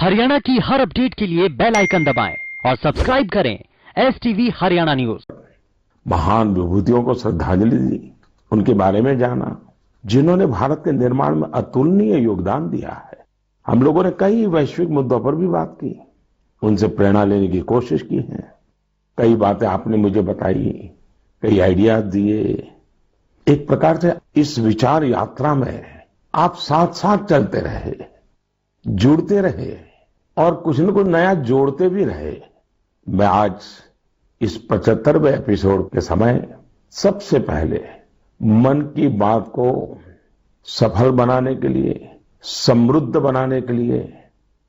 हरियाणा की हर अपडेट के लिए बेल आइकन दबाएं और सब्सक्राइब करें STV हरियाणा न्यूज। महान विभूतियों को श्रद्धांजलि दी, उनके बारे में जाना, जिन्होंने भारत के निर्माण में अतुलनीय योगदान दिया है। हम लोगों ने कई वैश्विक मुद्दों पर भी बात की, उनसे प्रेरणा लेने की कोशिश की है। कई बातें आपने मुझे बताई, कई आइडियाज दिए। एक प्रकार से इस विचार यात्रा में आप साथ साथ चलते रहे, जुड़ते रहे और कुछ न कुछ नया जोड़ते भी रहे। मैं आज इस 75वें एपिसोड के समय सबसे पहले मन की बात को सफल बनाने के लिए, समृद्ध बनाने के लिए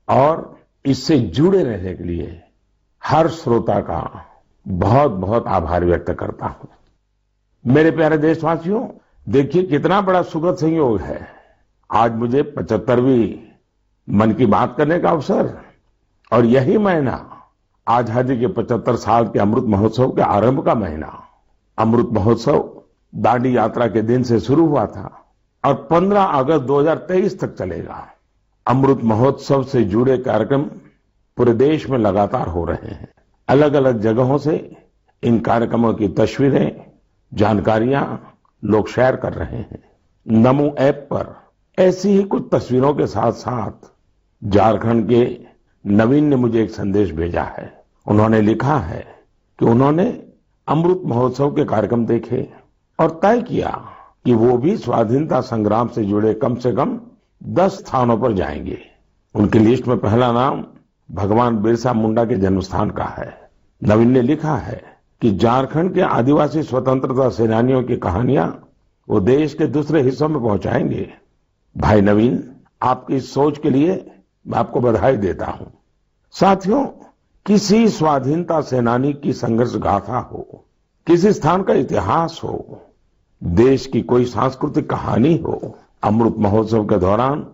और इससे जुड़े रहने के लिए हर श्रोता का बहुत बहुत आभार व्यक्त करता हूं। मेरे प्यारे देशवासियों, देखिए कितना बड़ा सुखद संयोग है। आज मुझे 75वीं मन की बात करने का अवसर, और यही महीना आजादी के 75 साल के अमृत महोत्सव के आरंभ का महीना। अमृत महोत्सव दांडी यात्रा के दिन से शुरू हुआ था और 15 अगस्त 2023 तक चलेगा। अमृत महोत्सव से जुड़े कार्यक्रम पूरे देश में लगातार हो रहे हैं। अलग अलग जगहों से इन कार्यक्रमों की तस्वीरें, जानकारियां लोग शेयर कर रहे हैं। नमो ऐप पर ऐसी ही कुछ तस्वीरों के साथ साथ झारखंड के नवीन ने मुझे एक संदेश भेजा है। उन्होंने लिखा है कि उन्होंने अमृत महोत्सव के कार्यक्रम देखे और तय किया कि वो भी स्वाधीनता संग्राम से जुड़े कम से कम 10 स्थानों पर जाएंगे। उनकी लिस्ट में पहला नाम भगवान बिरसा मुंडा के जन्मस्थान का है। नवीन ने लिखा है कि झारखंड के आदिवासी स्वतंत्रता सेनानियों की कहानियां वो देश के दूसरे हिस्सों में पहुंचाएंगे। भाई नवीन, आपकी सोच के लिए मैं आपको बधाई देता हूं। साथियों, किसी स्वाधीनता सेनानी की संघर्ष गाथा हो, किसी स्थान का इतिहास हो, देश की कोई सांस्कृतिक कहानी हो, अमृत महोत्सव के दौरान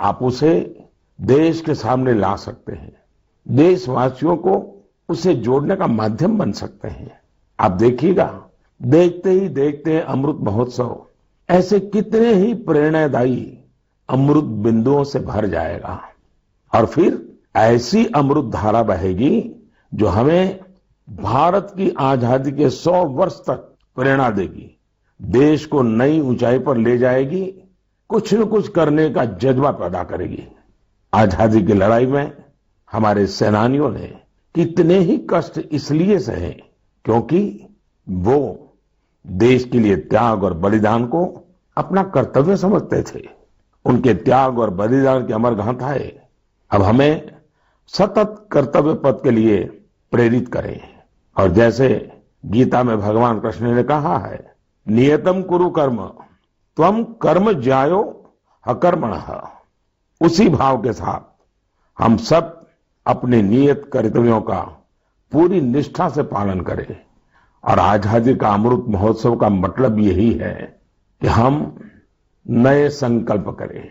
आप उसे देश के सामने ला सकते हैं। देशवासियों को उसे जोड़ने का माध्यम बन सकते हैं। आप देखिएगा, देखते ही देखते अमृत महोत्सव ऐसे कितने ही प्रेरणादायी अमृत बिंदुओं से भर जाएगा और फिर ऐसी अमृत धारा बहेगी जो हमें भारत की आजादी के 100 वर्ष तक प्रेरणा देगी, देश को नई ऊंचाई पर ले जाएगी, कुछ न कुछ करने का जज्बा पैदा करेगी। आजादी की लड़ाई में हमारे सेनानियों ने कितने ही कष्ट इसलिए सहे क्योंकि वो देश के लिए त्याग और बलिदान को अपना कर्तव्य समझते थे। उनके त्याग और बलिदान की अमर गाथाएं अब हमें सतत कर्तव्य पथ के लिए प्रेरित करें। और जैसे गीता में भगवान कृष्ण ने कहा है, नियतम कुरु कर्म त्वम कर्म ज्यायो अकर्मणः, उसी भाव के साथ हम सब अपने नियत कर्तव्यों का पूरी निष्ठा से पालन करें। और आजादी का अमृत महोत्सव का मतलब यही है कि हम नए संकल्प करें,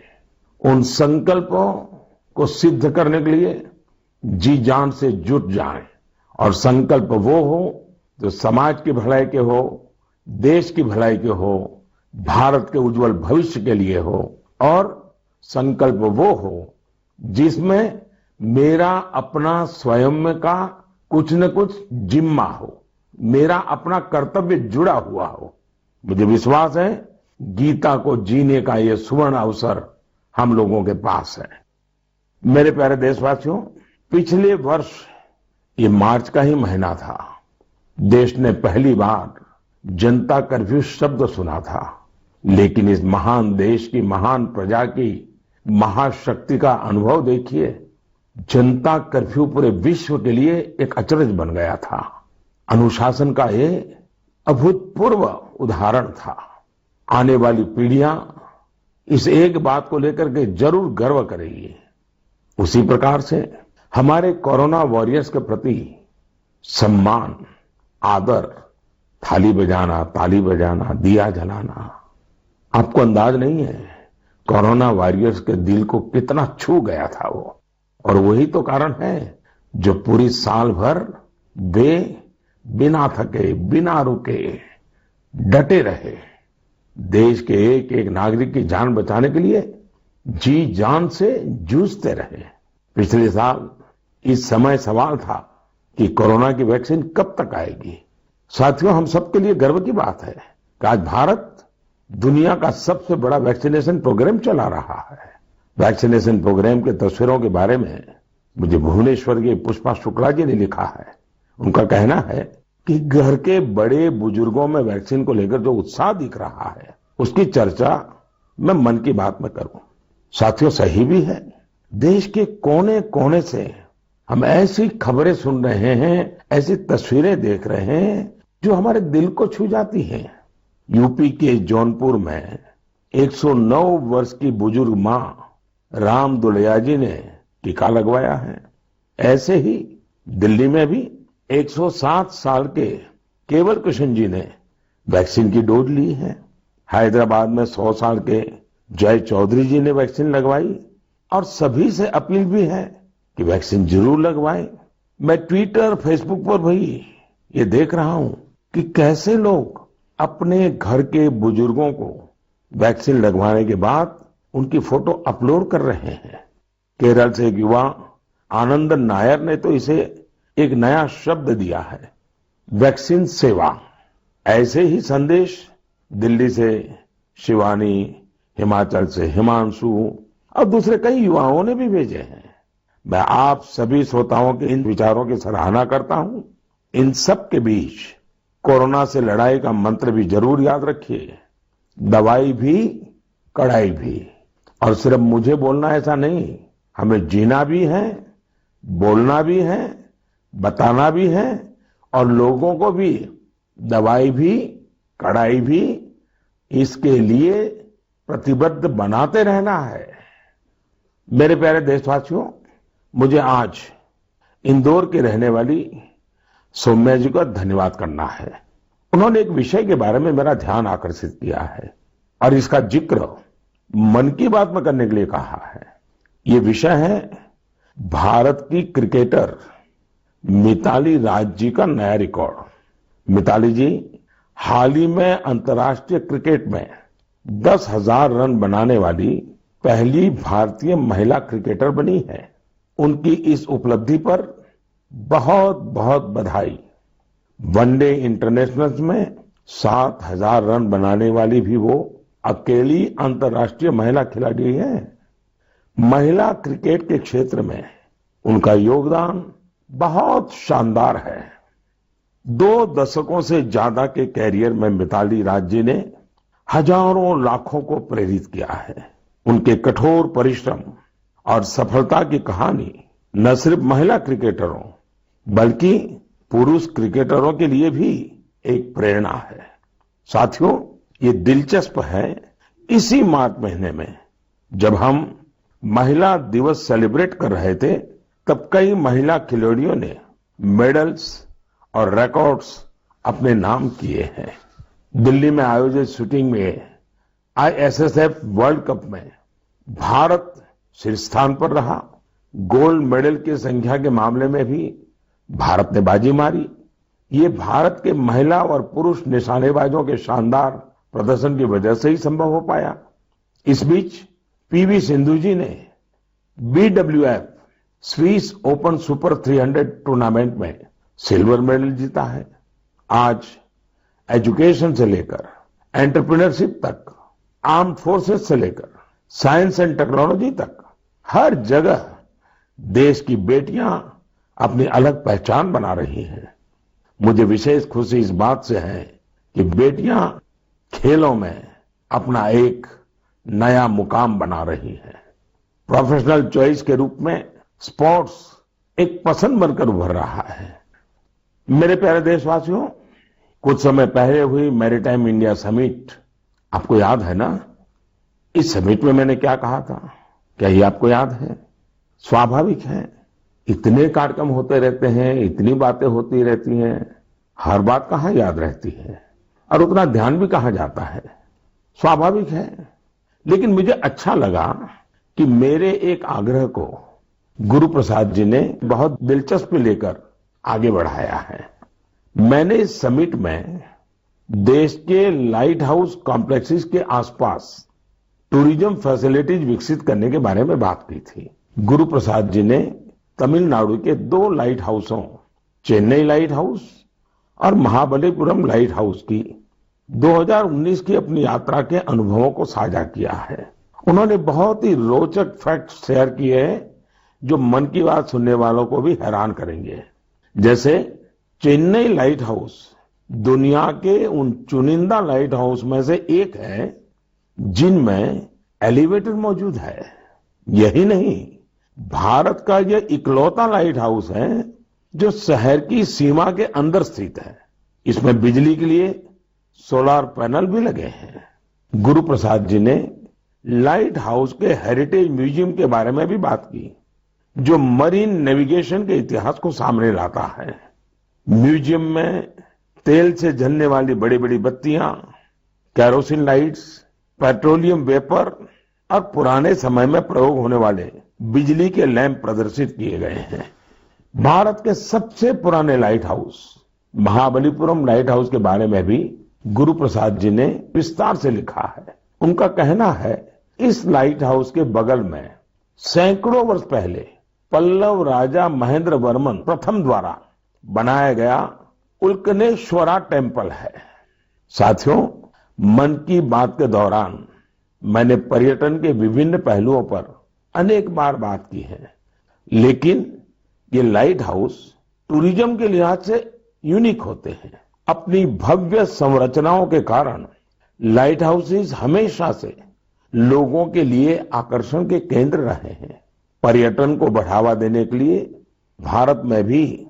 उन संकल्पों को सिद्ध करने के लिए जी जान से जुट जाएं। और संकल्प वो हो जो समाज की भलाई के हो, देश की भलाई के हो, भारत के उज्जवल भविष्य के लिए हो। और संकल्प वो हो जिसमें मेरा अपना स्वयं का कुछ न कुछ जिम्मा हो, मेरा अपना कर्तव्य जुड़ा हुआ हो। मुझे विश्वास है गीता को जीने का ये सुवर्ण अवसर हम लोगों के पास है। मेरे प्यारे देशवासियों, पिछले वर्ष ये मार्च का ही महीना था। देश ने पहली बार जनता कर्फ्यू शब्द सुना था। लेकिन इस महान देश की, महान प्रजा की महाशक्ति का अनुभव देखिए। जनता कर्फ्यू पूरे विश्व के लिए एक अचरज बन गया था। अनुशासन का ये अभूतपूर्व उदाहरण था। आने वाली पीढ़ियां इस एक बात को लेकर के जरूर गर्व करेगी। उसी प्रकार से हमारे कोरोना वॉरियर्स के प्रति सम्मान, आदर, थाली बजाना, ताली बजाना, दिया जलाना, आपको अंदाज नहीं है कोरोना वॉरियर्स के दिल को कितना छू गया था वो। और वही तो कारण है जो पूरी साल भर वे बिना थके, बिना रुके डटे रहे, देश के एक एक नागरिक की जान बचाने के लिए जी जान से जूझते रहे। पिछले साल इस समय सवाल था कि कोरोना की वैक्सीन कब तक आएगी। साथियों, हम सबके लिए गर्व की बात है कि आज भारत दुनिया का सबसे बड़ा वैक्सीनेशन प्रोग्राम चला रहा है। वैक्सीनेशन प्रोग्राम के तस्वीरों के बारे में मुझे भुवनेश्वर के पुष्पा शुक्ला जी ने लिखा है। उनका कहना है कि घर के बड़े बुजुर्गों में वैक्सीन को लेकर जो उत्साह दिख रहा है, उसकी चर्चा मैं मन की बात में करूं। साथियों, सही भी है। देश के कोने कोने से हम ऐसी खबरें सुन रहे हैं, ऐसी तस्वीरें देख रहे हैं जो हमारे दिल को छू जाती हैं। यूपी के जौनपुर में 109 वर्ष की बुजुर्ग मां राम दुलैया जी ने टीका लगवाया है। ऐसे ही दिल्ली में भी 107 साल के केवल कृष्ण जी ने वैक्सीन की डोज ली है। हैदराबाद में 100 साल के जय चौधरी जी ने वैक्सीन लगवाई और सभी से अपील भी है कि वैक्सीन जरूर लगवाएं। मैं ट्विटर, फेसबुक पर भी ये देख रहा हूं कि कैसे लोग अपने घर के बुजुर्गों को वैक्सीन लगवाने के बाद उनकी फोटो अपलोड कर रहे हैं। केरल से एक युवा आनंद नायर ने तो इसे एक नया शब्द दिया है, वैक्सीन सेवा। ऐसे ही संदेश दिल्ली से शिवानी, हिमाचल से हिमांशु और दूसरे कई युवाओं ने भी भेजे हैं। मैं आप सभी श्रोताओं के इन विचारों की सराहना करता हूं। इन सब के बीच कोरोना से लड़ाई का मंत्र भी जरूर याद रखिए, दवाई भी कड़ाई भी। और सिर्फ मुझे बोलना ऐसा नहीं, हमें जीना भी है, बोलना भी है, बताना भी है और लोगों को भी दवाई भी कड़ाई भी इसके लिए प्रतिबद्ध बनाते रहना है। मेरे प्यारे देशवासियों, मुझे आज इंदौर की रहने वाली सौम्या जी का धन्यवाद करना है। उन्होंने एक विषय के बारे में मेरा ध्यान आकर्षित किया है और इसका जिक्र मन की बात में करने के लिए कहा है। ये विषय है भारत की क्रिकेटर मिताली राज जी का नया रिकॉर्ड। मिताली जी हाल ही में अंतर्राष्ट्रीय क्रिकेट में 10,000 रन बनाने वाली पहली भारतीय महिला क्रिकेटर बनी है। उनकी इस उपलब्धि पर बहुत बहुत बधाई। वनडे इंटरनेशनल में 7,000 रन बनाने वाली भी वो अकेली अंतर्राष्ट्रीय महिला खिलाड़ी है। महिला क्रिकेट के क्षेत्र में उनका योगदान बहुत शानदार है। 2 दशकों से ज्यादा के कैरियर में मिताली राज जी ने हजारों लाखों को प्रेरित किया है। उनके कठोर परिश्रम और सफलता की कहानी न सिर्फ महिला क्रिकेटरों बल्कि पुरुष क्रिकेटरों के लिए भी एक प्रेरणा है। साथियों, ये दिलचस्प है, इसी मार्च महीने में जब हम महिला दिवस सेलिब्रेट कर रहे थे, तब कई महिला खिलाड़ियों ने मेडल्स और रिकॉर्ड्स अपने नाम किए हैं। दिल्ली में आयोजित शूटिंग में आईएसएसएफ वर्ल्ड कप में भारत शीर्ष स्थान पर रहा। गोल्ड मेडल की संख्या के मामले में भी भारत ने बाजी मारी। ये भारत के महिला और पुरुष निशानेबाजों के शानदार प्रदर्शन की वजह से ही संभव हो पाया। इस बीच पीवी सिंधु जी ने BWF Swiss open super 300 tournament में सिल्वर मेडल जीता है। आज एजुकेशन से लेकर एंटरप्रेन्योरशिप तक, आर्म्ड फोर्सेस से लेकर साइंस एंड टेक्नोलॉजी तक हर जगह देश की बेटियां अपनी अलग पहचान बना रही हैं। मुझे विशेष खुशी इस बात से है कि बेटियां खेलों में अपना एक नया मुकाम बना रही हैं। प्रोफेशनल चॉइस के रूप में स्पोर्ट्स एक पसंद बनकर उभर रहा है। मेरे प्यारे देशवासियों, कुछ समय पहले हुई मैरीटाइम इंडिया समिट आपको याद है ना? इस समिट में मैंने क्या कहा था, क्या ये आपको याद है? स्वाभाविक है, इतने कार्यक्रम होते रहते हैं, इतनी बातें होती रहती हैं, हर बात कहाँ याद रहती है और उतना ध्यान भी कहाँ जाता है। स्वाभाविक है, लेकिन मुझे अच्छा लगा कि मेरे एक आग्रह को गुरु प्रसाद जी ने बहुत दिलचस्पी लेकर आगे बढ़ाया है। मैंने इस समिट में देश के लाइट हाउस कॉम्प्लेक्सेस के आसपास टूरिज्म फैसिलिटीज विकसित करने के बारे में बात की थी। गुरु प्रसाद जी ने तमिलनाडु के 2 लाइट हाउसों, चेन्नई लाइट हाउस और महाबलीपुरम लाइट हाउस की 2019 की अपनी यात्रा के अनुभवों को साझा किया है। उन्होंने बहुत ही रोचक फैक्ट शेयर किए हैं जो मन की बात सुनने वालों को भी हैरान करेंगे। जैसे चेन्नई लाइट हाउस दुनिया के उन चुनिंदा लाइट हाउस में से एक है जिनमें एलिवेटर मौजूद है। यही नहीं, भारत का यह इकलौता लाइट हाउस है जो शहर की सीमा के अंदर स्थित है। इसमें बिजली के लिए सोलर पैनल भी लगे हैं। गुरु प्रसाद जी ने लाइट हाउस के हेरिटेज म्यूजियम के बारे में भी बात की, जो मरीन नेविगेशन के इतिहास को सामने लाता है। म्यूजियम में तेल से जलने वाली बड़ी बड़ी बत्तियां, कैरोसिन लाइट्स, पेट्रोलियम वेपर और पुराने समय में प्रयोग होने वाले बिजली के लैंप प्रदर्शित किए गए हैं। भारत के सबसे पुराने light house Mahabalipuram light house के बारे में भी गुरु प्रसाद जी ने विस्तार से लिखा है। उनका कहना है, इस लाइट हाउस के बगल में सैकड़ों वर्ष पहले पल्लव राजा महेंद्र वर्मन प्रथम द्वारा बनाया गया उल्कनेश्वरा टेम्पल है। साथियों, मन की बात के दौरान मैंने पर्यटन के विभिन्न पहलुओं पर अनेक बार बात की है, लेकिन ये लाइट हाउस टूरिज्म के लिहाज से यूनिक होते हैं। अपनी भव्य संरचनाओं के कारण लाइट हाउसेज हमेशा से लोगों के लिए आकर्षण के केंद्र रहे हैं। पर्यटन को बढ़ावा देने के लिए भारत में भी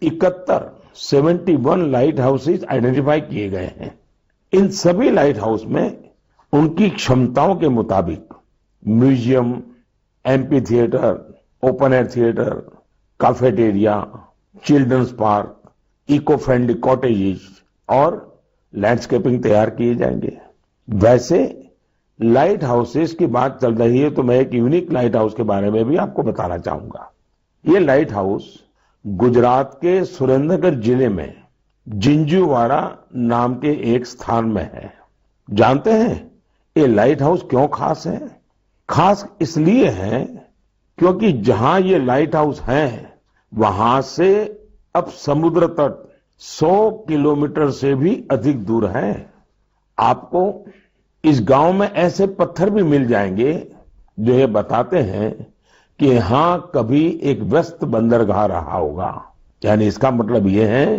71 लाइट हाउसेज आइडेंटिफाई किए गए हैं। इन सभी लाइट हाउस में उनकी क्षमताओं के मुताबिक museum, amphi theatre, open air theatre, cafeteria, children's park, eco friendly cottages और लैंडस्केपिंग तैयार किए जाएंगे। वैसे लाइट हाउसेस की बात चल रही है तो मैं एक यूनिक लाइट हाउस के बारे में भी आपको बताना चाहूंगा। ये लाइट हाउस गुजरात के सुरेंद्रनगर जिले में जिंजूवाड़ा नाम के एक स्थान में है। जानते हैं ये लाइट हाउस क्यों खास है? खास इसलिए है क्योंकि जहां ये लाइट हाउस है वहां से अब समुद्र तट 100 किलोमीटर से भी अधिक दूर है। आपको इस गांव में ऐसे पत्थर भी मिल जाएंगे जो ये बताते हैं कि यहां कभी एक व्यस्त बंदरगाह रहा होगा। यानी इसका मतलब ये है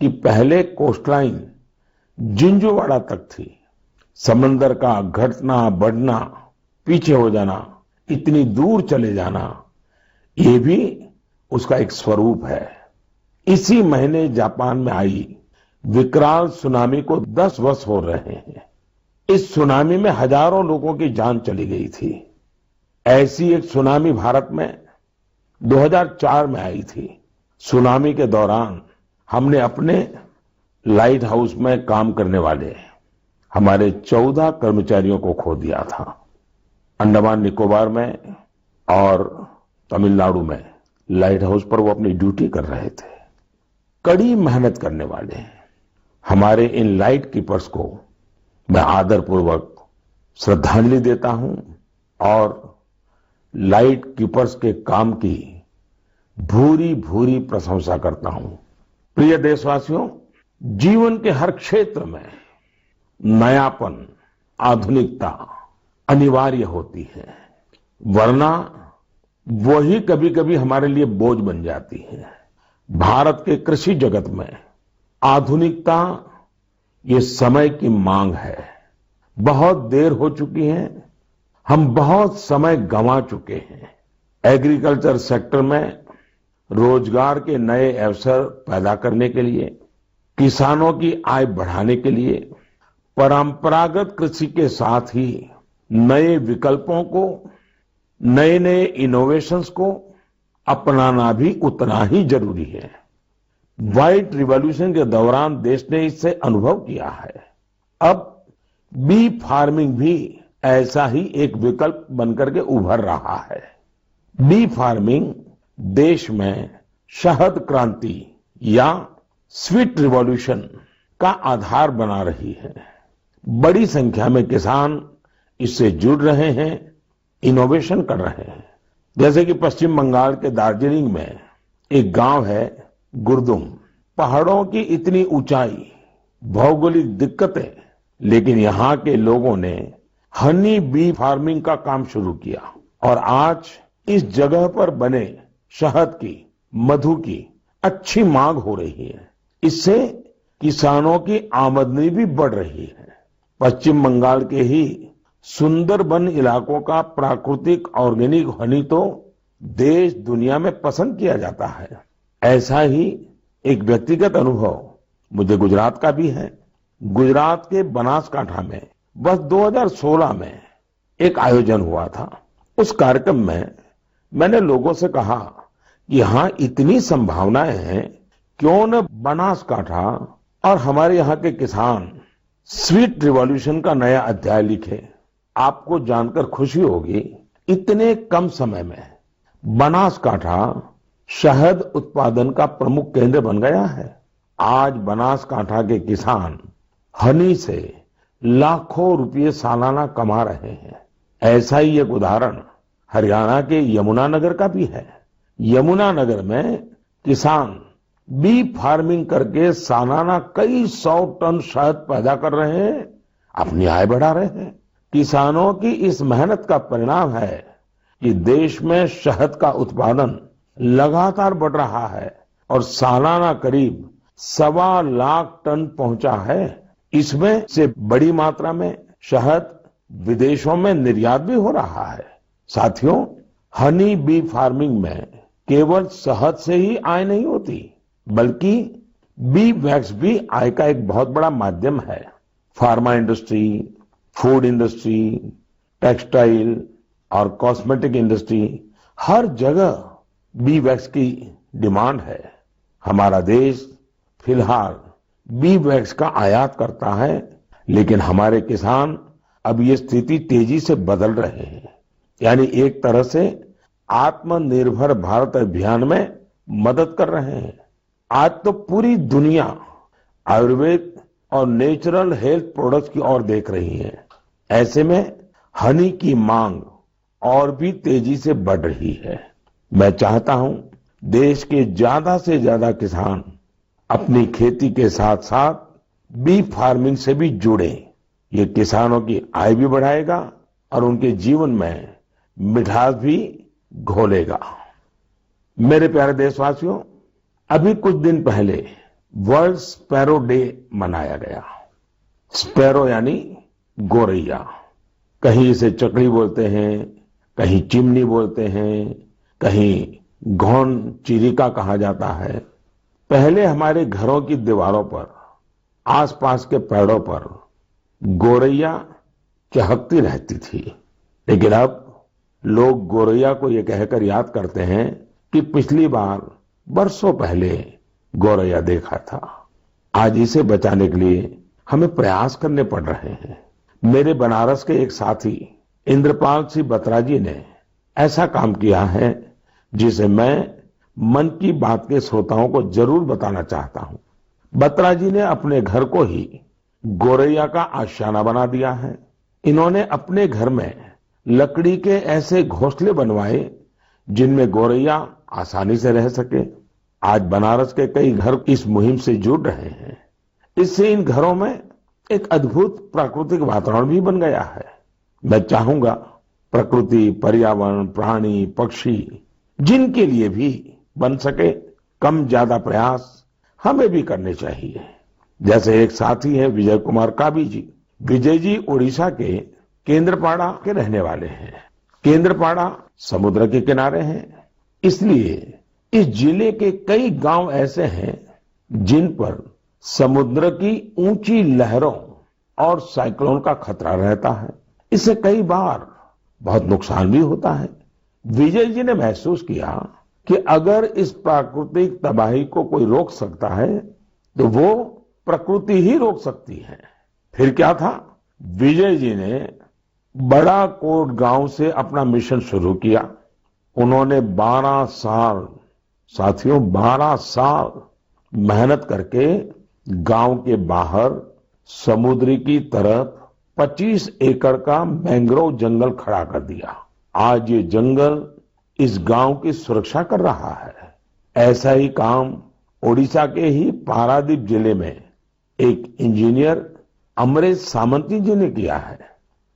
कि पहले कोस्टलाइन जिंजूवाड़ा तक थी। समंदर का घटना बढ़ना, पीछे हो जाना, इतनी दूर चले जाना, ये भी उसका एक स्वरूप है। इसी महीने जापान में आई विकराल सुनामी को 10 वर्ष हो रहे हैं। इस सुनामी में हजारों लोगों की जान चली गई थी। ऐसी एक सुनामी भारत में 2004 में आई थी। सुनामी के दौरान हमने अपने लाइट हाउस में काम करने वाले हमारे 14 कर्मचारियों को खो दिया था। अंडमान निकोबार में और तमिलनाडु में लाइट हाउस पर वो अपनी ड्यूटी कर रहे थे। कड़ी मेहनत करने वाले हमारे इन लाइट कीपर्स को मैं आदरपूर्वक श्रद्धांजलि देता हूं और लाइट कीपर्स के काम की भूरी भूरी प्रशंसा करता हूं। प्रिय देशवासियों, जीवन के हर क्षेत्र में नयापन, आधुनिकता अनिवार्य होती है, वरना वही कभी कभी हमारे लिए बोझ बन जाती है। भारत के कृषि जगत में आधुनिकता ये समय की मांग है। बहुत देर हो चुकी है, हम बहुत समय गंवा चुके हैं। एग्रीकल्चर सेक्टर में रोजगार के नए अवसर पैदा करने के लिए, किसानों की आय बढ़ाने के लिए परंपरागत कृषि के साथ ही नए विकल्पों को, नए नए इनोवेशंस को अपनाना भी उतना ही जरूरी है। व्हाइट रिवॉल्यूशन के दौरान देश ने इससे अनुभव किया है। अब बी फार्मिंग भी ऐसा ही एक विकल्प बनकर के उभर रहा है। बी फार्मिंग देश में शहद क्रांति या स्वीट रिवॉल्यूशन का आधार बना रही है। बड़ी संख्या में किसान इससे जुड़ रहे हैं, इनोवेशन कर रहे हैं। जैसे कि पश्चिम बंगाल के दार्जिलिंग में एक गांव है गुरदुम। पहाड़ों की इतनी ऊंचाई, भौगोलिक दिक्कतें, लेकिन यहाँ के लोगों ने हनी बी फार्मिंग का काम शुरू किया और आज इस जगह पर बने शहद की, मधु की अच्छी मांग हो रही है। इससे किसानों की आमदनी भी बढ़ रही है। पश्चिम बंगाल के ही सुंदरबन इलाकों का प्राकृतिक ऑर्गेनिक हनी तो देश दुनिया में पसंद किया जाता है। ऐसा ही एक व्यक्तिगत अनुभव मुझे गुजरात का भी है। गुजरात के बनासकांठा में बस 2016 में एक आयोजन हुआ था। उस कार्यक्रम में मैंने लोगों से कहा कि यहाँ इतनी संभावनाएं हैं, क्यों न बनासकांठा और हमारे यहाँ के किसान स्वीट रिवॉल्यूशन का नया अध्याय लिखे। आपको जानकर खुशी होगी, इतने कम समय में बनासकांठा शहद उत्पादन का प्रमुख केंद्र बन गया है। आज बनासकांठा के किसान हनी से लाखों रुपये सालाना कमा रहे हैं। ऐसा ही एक उदाहरण हरियाणा के यमुनानगर का भी है। यमुनानगर में किसान बी फार्मिंग करके सालाना कई 100 टन शहद पैदा कर रहे हैं, अपनी आय बढ़ा रहे हैं। किसानों की इस मेहनत का परिणाम है कि देश में शहद का उत्पादन लगातार बढ़ रहा है और सालाना करीब 1.25 लाख टन पहुंचा है। इसमें से बड़ी मात्रा में शहद विदेशों में निर्यात भी हो रहा है। साथियों, हनी बी फार्मिंग में केवल शहद से ही आय नहीं होती, बल्कि बी वैक्स भी आय का एक बहुत बड़ा माध्यम है। Pharma industry, food industry, textile और कॉस्मेटिक इंडस्ट्री, हर जगह बी वैक्स की डिमांड है। हमारा देश फिलहाल बी वैक्स का आयात करता है, लेकिन हमारे किसान अब ये स्थिति तेजी से बदल रहे हैं। यानी एक तरह से आत्मनिर्भर भारत अभियान में मदद कर रहे हैं। आज तो पूरी दुनिया आयुर्वेद और नेचुरल हेल्थ प्रोडक्ट्स की ओर देख रही है। ऐसे में हनी की मांग और भी तेजी से बढ़ रही है। मैं चाहता हूं देश के ज्यादा से ज्यादा किसान अपनी खेती के साथ साथ बी फार्मिंग से भी जुड़े। ये किसानों की आय भी बढ़ाएगा और उनके जीवन में मिठास भी घोलेगा। मेरे प्यारे देशवासियों, अभी कुछ दिन पहले वर्ल्ड स्पैरो डे मनाया गया। स्पैरो यानी गोरैया। कहीं इसे चकड़ी बोलते हैं, कहीं चिमनी बोलते हैं, कहीं घौन चिरिका कहा जाता है। पहले हमारे घरों की दीवारों पर, आसपास के पेड़ों पर गोरैया चहकती रहती थी, लेकिन अब लोग गोरैया को ये कहकर याद करते हैं कि पिछली बार बरसों पहले गोरैया देखा था। आज इसे बचाने के लिए हमें प्रयास करने पड़ रहे हैं। मेरे बनारस के एक साथी इंद्रपाल सिंह बत्रा जी ने ऐसा काम किया है जिसे मैं मन की बात के श्रोताओं को जरूर बताना चाहता हूं। बत्रा जी ने अपने घर को ही गोरैया का आशियाना बना दिया है। इन्होंने अपने घर में लकड़ी के ऐसे घोंसले बनवाए जिनमें गोरैया आसानी से रह सके। आज बनारस के कई घर इस मुहिम से जुड़ रहे हैं। इससे इन घरों में एक अद्भुत प्राकृतिक वातावरण भी बन गया है। मैं चाहूंगा प्रकृति, पर्यावरण, प्राणी, पक्षी जिनके लिए भी बन सके, कम ज्यादा प्रयास हमें भी करने चाहिए। जैसे एक साथी है विजय कुमार काबी जी। विजय जी उड़ीसा के केंद्रपाड़ा के रहने वाले हैं। केंद्रपाड़ा समुद्र के किनारे है, इसलिए इस जिले के कई गांव ऐसे हैं जिन पर समुद्र की ऊंची लहरों और साइक्लोन का खतरा रहता है। इससे कई बार बहुत नुकसान भी होता है। विजय जी ने महसूस किया कि अगर इस प्राकृतिक तबाही को कोई रोक सकता है तो वो प्रकृति ही रोक सकती है। फिर क्या था, विजय जी ने बड़ा कोट गांव से अपना मिशन शुरू किया। उन्होंने 12 साल, साथियों 12 साल मेहनत करके गांव के बाहर समुद्र की तरफ 25 एकड़ का मैंग्रोव जंगल खड़ा कर दिया। आज ये जंगल इस गांव की सुरक्षा कर रहा है। ऐसा ही काम ओडिशा के ही पारादीप जिले में एक इंजीनियर अमरेश सामंती जी ने किया है।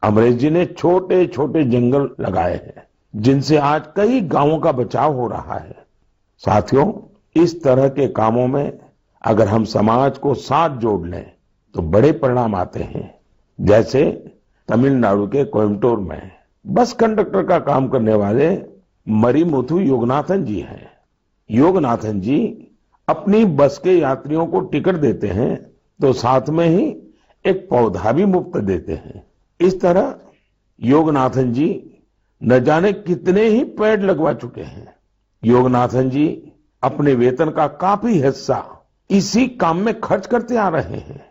अमरेश जी ने छोटे छोटे जंगल लगाए हैं, जिनसे आज कई गांवों का बचाव हो रहा है। साथियों, इस तरह के कामों में अगर हम समाज को साथ जोड़ लें तो बड़े परिणाम आते हैं। जैसे तमिलनाडु के कोयम्बटूर में बस कंडक्टर का काम करने वाले मरिमुथु योगनाथन जी हैं। योगनाथन जी अपनी बस के यात्रियों को टिकट देते हैं तो साथ में ही एक पौधा भी मुफ्त देते हैं। इस तरह योगनाथन जी न जाने कितने ही पेड़ लगवा चुके हैं। योगनाथन जी अपने वेतन का काफी हिस्सा इसी काम में खर्च करते आ रहे हैं।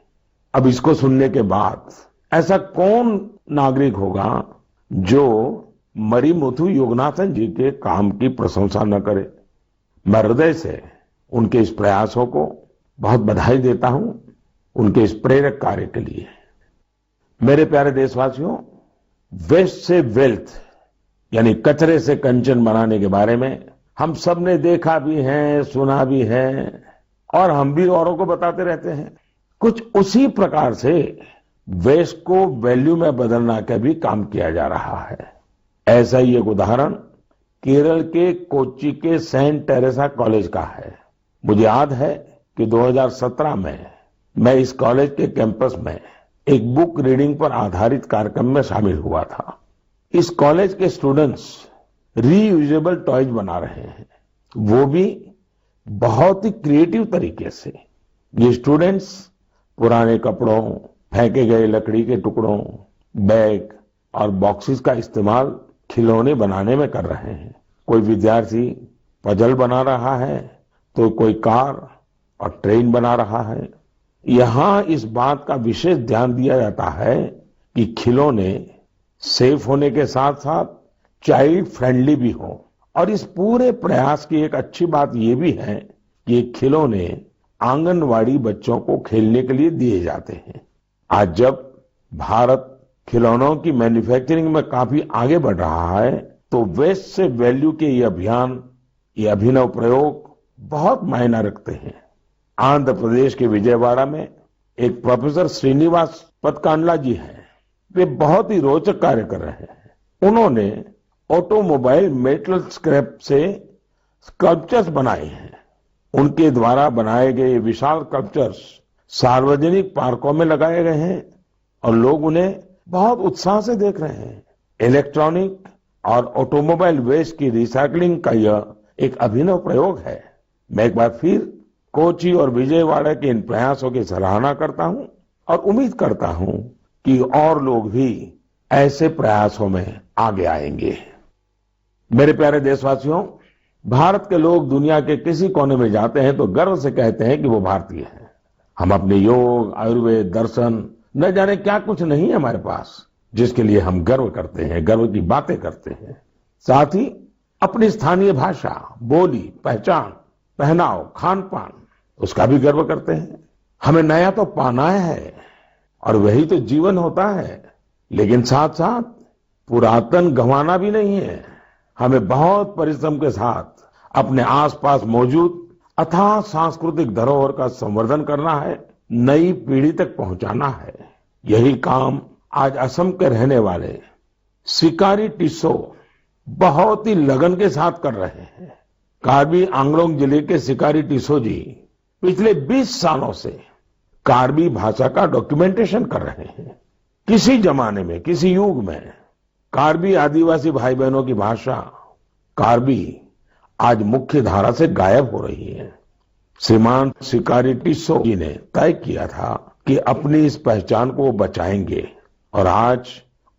अब इसको सुनने के बाद ऐसा कौन नागरिक होगा जो मरिमुथु योगनाथन जी के काम की प्रशंसा न करे। मैं हृदय से उनके इस प्रयासों को बहुत बधाई देता हूं, उनके इस प्रेरक कार्य के लिए। मेरे प्यारे देशवासियों, वेस्ट से वेल्थ यानी कचरे से कंचन बनाने के बारे में हम सब ने देखा भी है, सुना भी है और हम भी औरों को बताते रहते हैं। कुछ उसी प्रकार से वेस्ट को वैल्यू में बदलना का भी काम किया जा रहा है। ऐसा ही एक उदाहरण केरल के कोच्चि के सेंट टेरेसा कॉलेज का है। मुझे याद है कि 2017 में मैं इस कॉलेज के कैंपस में एक बुक रीडिंग पर आधारित कार्यक्रम में शामिल हुआ था। इस कॉलेज के स्टूडेंट्स रीयूजेबल टॉयज बना रहे हैं, वो भी बहुत ही क्रिएटिव तरीके से। ये स्टूडेंट्स पुराने कपड़ों, फेंके गए लकड़ी के टुकड़ों, बैग और बॉक्सेस का इस्तेमाल खिलौने बनाने में कर रहे हैं। कोई विद्यार्थी पजल बना रहा है तो कोई कार और ट्रेन बना रहा है। यहाँ इस बात का विशेष ध्यान दिया जाता है कि खिलौने सेफ होने के साथ साथ चाइल्ड फ्रेंडली भी हो। और इस पूरे प्रयास की एक अच्छी बात यह भी है कि ये खिलौने आंगनवाड़ी बच्चों को खेलने के लिए दिए जाते हैं। आज जब भारत खिलौनों की मैन्युफैक्चरिंग में काफी आगे बढ़ रहा है तो वेस्ट से वैल्यू के ये अभियान, ये अभिनव प्रयोग बहुत मायना रखते हैं। आंध्र प्रदेश के विजयवाड़ा में एक प्रोफेसर श्रीनिवास पदकांडला जी हैं। वे बहुत ही रोचक कार्य कर रहे हैं। उन्होंने ऑटोमोबाइल मेटल स्क्रैप से स्कल्पचर्स बनाए हैं। उनके द्वारा बनाए गए विशाल स्कल्पचर्स सार्वजनिक पार्कों में लगाए गए हैं और लोग उन्हें बहुत उत्साह से देख रहे हैं। इलेक्ट्रॉनिक और ऑटोमोबाइल वेस्ट की रिसाइकलिंग का यह एक अभिनव प्रयोग है। मैं एक बार फिर कोच्चि और विजयवाड़ा के इन प्रयासों की सराहना करता हूं और उम्मीद करता हूं कि और लोग भी ऐसे प्रयासों में आगे आएंगे। मेरे प्यारे देशवासियों, भारत के लोग दुनिया के किसी कोने में जाते हैं तो गर्व से कहते हैं कि वो भारतीय हैं। हम अपने योग, आयुर्वेद, दर्शन, न जाने क्या कुछ नहीं है हमारे पास, जिसके लिए हम गर्व करते हैं, गर्व की बातें करते हैं। साथ ही अपनी स्थानीय भाषा, बोली, पहचान, पहनाव, खान पान, उसका भी गर्व करते हैं। हमें नया तो पाना है और वही तो जीवन होता है, लेकिन साथ साथ पुरातन गंवाना भी नहीं है। हमें बहुत परिश्रम के साथ अपने आसपास मौजूद अथाह सांस्कृतिक धरोहर का संवर्धन करना है, नई पीढ़ी तक पहुंचाना है। यही काम आज असम के रहने वाले सिकारी टिस्सौ बहुत ही लगन के साथ कर रहे हैं। कार्बी आंगलोंग जिले के सिकारी टिस्सौ जी पिछले 20 सालों से कार्बी भाषा का डॉक्यूमेंटेशन कर रहे हैं। किसी जमाने में, किसी युग में कार्बी आदिवासी भाई बहनों की भाषा कार्बी आज मुख्य धारा से गायब हो रही है। श्रीमान सिकारी टिस्सौ जी ने तय किया था कि अपनी इस पहचान को बचाएंगे और आज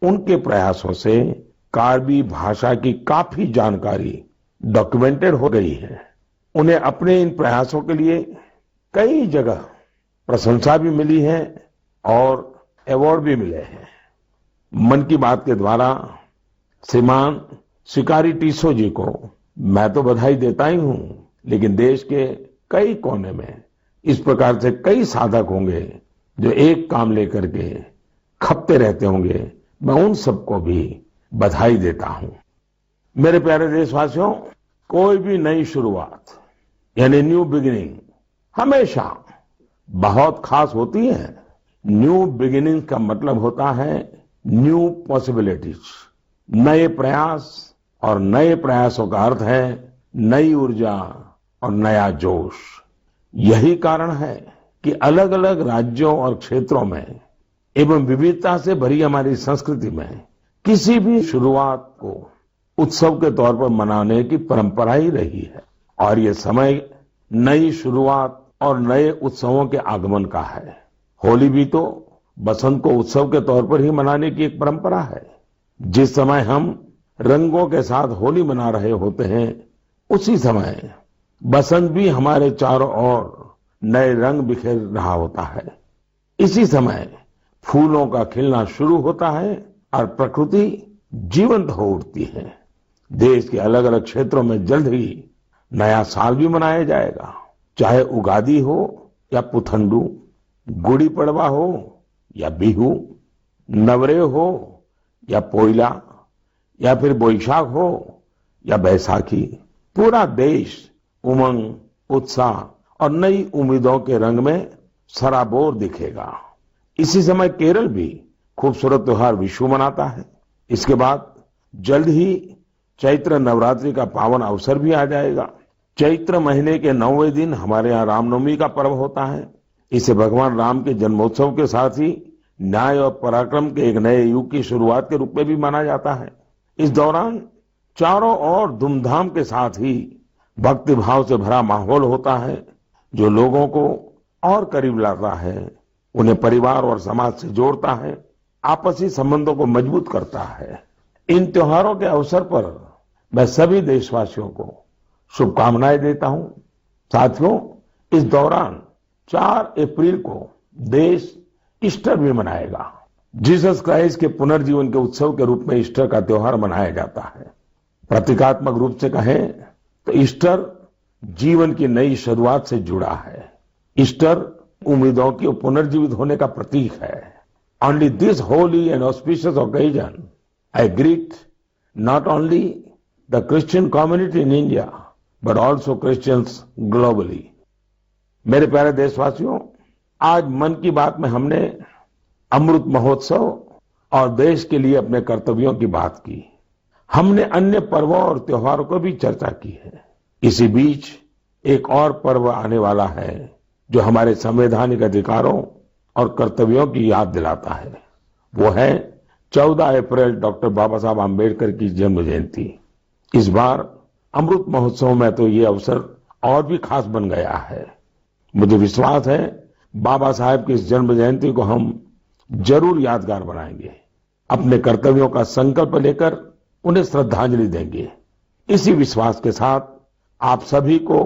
उनके प्रयासों से कार्बी भाषा की काफी जानकारी डॉक्यूमेंटेड हो गई है। उन्हें अपने इन प्रयासों के लिए कई जगह प्रशंसा भी मिली है और अवार्ड भी मिले हैं। मन की बात के द्वारा श्रीमान सिकारी टिस्सौ जी को मैं तो बधाई देता ही हूं, लेकिन देश के कई कोने में इस प्रकार से कई साधक होंगे जो एक काम लेकर के खपते रहते होंगे। मैं उन सबको भी बधाई देता हूं। मेरे प्यारे देशवासियों, कोई भी नई शुरुआत यानी न्यू बिगिनिंग हमेशा बहुत खास होती है। न्यू बिगिनिंग का मतलब होता है न्यू पॉसिबिलिटीज, नए प्रयास, और नए प्रयासों का अर्थ है नई ऊर्जा और नया जोश। यही कारण है कि अलग अलग राज्यों और क्षेत्रों में एवं विविधता से भरी हमारी संस्कृति में किसी भी शुरुआत को उत्सव के तौर पर मनाने की परंपरा ही रही है। और ये समय नई शुरुआत और नए उत्सवों के आगमन का है। होली भी तो बसंत को उत्सव के तौर पर ही मनाने की एक परंपरा है। जिस समय हम रंगों के साथ होली मना रहे होते हैं, उसी समय बसंत भी हमारे चारों ओर नए रंग बिखेर रहा होता है। इसी समय फूलों का खिलना शुरू होता है और प्रकृति जीवंत हो उठती है। देश के अलग अलग क्षेत्रों में जल्द ही नया साल भी मनाया जाएगा, चाहे उगादी हो या पुथंडू, गुड़ी पड़वा हो या बिहू, नवरे हो या पोइला, या फिर बोईशाख हो या बैसाखी। पूरा देश उमंग, उत्साह और नई उम्मीदों के रंग में सराबोर दिखेगा। इसी समय केरल भी खूबसूरत त्योहार विशु मनाता है। इसके बाद जल्द ही चैत्र नवरात्रि का पावन अवसर भी आ जाएगा। चैत्र महीने के 9वें दिन हमारे यहाँ रामनवमी का पर्व होता है। इसे भगवान राम के जन्मोत्सव के साथ ही न्याय और पराक्रम के एक नए युग की शुरुआत के रूप में भी माना जाता है। इस दौरान चारों ओर धूमधाम के साथ ही भक्ति भाव से भरा माहौल होता है, जो लोगों को और करीब लाता है, उन्हें परिवार और समाज से जोड़ता है, आपसी संबंधों को मजबूत करता है। इन त्योहारों के अवसर पर मैं सभी देशवासियों को शुभकामनाएं देता हूं। साथियों, इस दौरान 4 अप्रैल को देश ईस्टर भी मनाएगा। जीसस क्राइस्ट के पुनर्जीवन के उत्सव के रूप में ईस्टर का त्योहार मनाया जाता है। प्रतीकात्मक रूप से कहें तो ईस्टर जीवन की नई शुरुआत से जुड़ा है। ईस्टर उम्मीदों की पुनर्जीवित होने का प्रतीक है। Only this Holi and auspicious occasion I greet not only the Christian community in India but also Christians globally. मेरे प्यारे देशवासियों, आज मन की बात में हमने अमृत महोत्सव और देश के लिए अपने कर्तव्यों की बात की। हमने अन्य पर्वों और त्योहारों को भी चर्चा की है। इसी बीच एक और पर्व आने वाला है जो हमारे संवैधानिक अधिकारों और कर्तव्यों की याद दिलाता है। वो है 14 अप्रैल डॉक्टर बाबा साहब आम्बेडकर की जन्म जयंती। इस बार अमृत महोत्सव में तो ये अवसर और भी खास बन गया है। मुझे विश्वास है बाबा साहब की इस जन्म जयंती को हम जरूर यादगार बनाएंगे, अपने कर्तव्यों का संकल्प लेकर उन्हें श्रद्धांजलि देंगे। इसी विश्वास के साथ आप सभी को